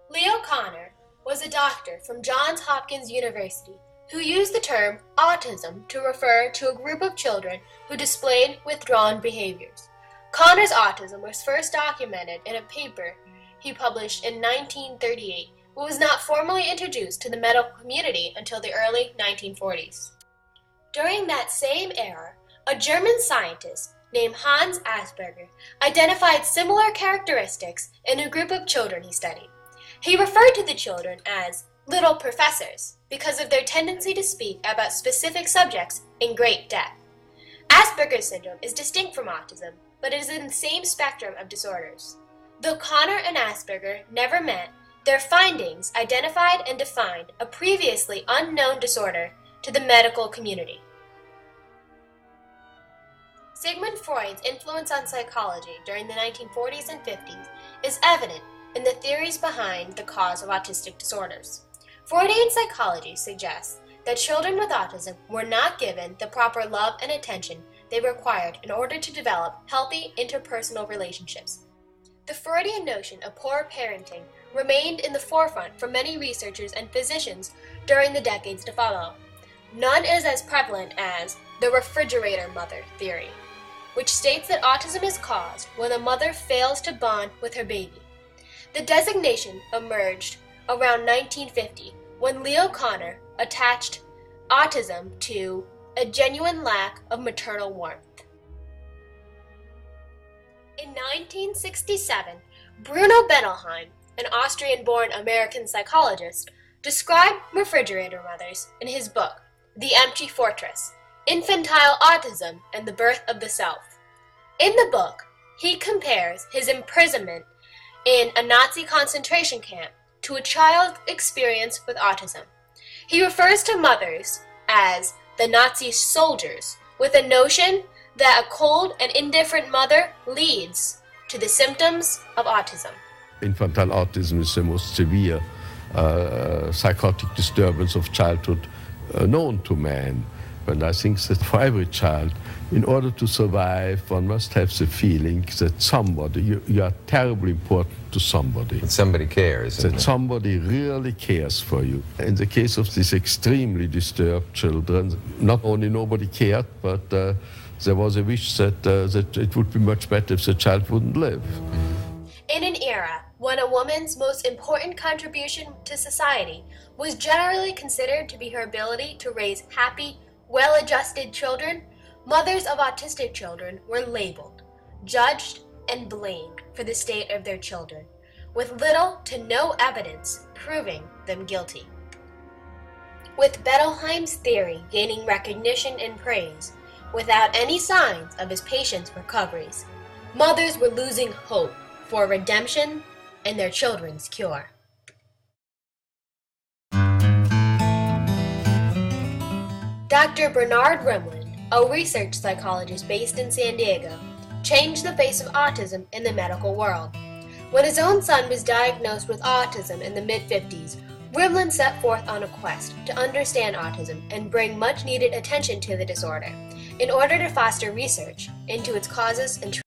Leo Kanner was a doctor from Johns Hopkins University who used the term autism to refer to a group of children who displayed withdrawn behaviors. Kanner's autism was first documented in a paper he published in 1938, but was not formally introduced to the medical community until the early 1940s. During that same era, a German scientist named Hans Asperger identified similar characteristics in a group of children he studied. He referred to the children as little professors because of their tendency to speak about specific subjects in great depth. Asperger's syndrome is distinct from autism, but it is in the same spectrum of disorders. Though Kanner and Asperger never met, their findings identified and defined a previously unknown disorder to the medical community. Sigmund Freud's influence on psychology during the 1940s and 50s is evident in the theories behind the cause of autistic disorders. Freudian psychology suggests that children with autism were not given the proper love and attention they required in order to develop healthy interpersonal relationships. The Freudian notion of poor parenting remained in the forefront for many researchers and physicians during the decades to follow. None is as prevalent as the refrigerator mother theory, which states that autism is caused when a mother fails to bond with her baby. The designation emerged around 1950 when Leo Kanner attached autism to a genuine lack of maternal warmth. In 1967, Bruno Bettelheim, an Austrian-born American psychologist, described refrigerator mothers in his book, The Empty Fortress: Infantile Autism and the Birth of the Self. In the book, he compares his imprisonment in a Nazi concentration camp to a child's experience with autism. He refers to mothers as the Nazi soldiers, with a notion that a cold and indifferent mother leads to the symptoms of autism. Infantile autism is the most severe psychotic disturbance of childhood known to man. And I think that for every child, in order to survive, one must have the feeling that somebody, you are terribly important to somebody. That somebody cares. That somebody really cares for you. In the case of these extremely disturbed children, not only nobody cared, but there was a wish that it would be much better if the child wouldn't live. In an era when a woman's most important contribution to society was generally considered to be her ability to raise happy, well-adjusted children, mothers of autistic children were labeled, judged, and blamed for the state of their children, with little to no evidence proving them guilty. With Bettelheim's theory gaining recognition and praise, without any signs of his patients' recoveries, mothers were losing hope for redemption and their children's cure. Dr. Bernard Rimland, a research psychologist based in San Diego, changed the face of autism in the medical world. When his own son was diagnosed with autism in the mid-50s, Rimland set forth on a quest to understand autism and bring much-needed attention to the disorder in order to foster research into its causes and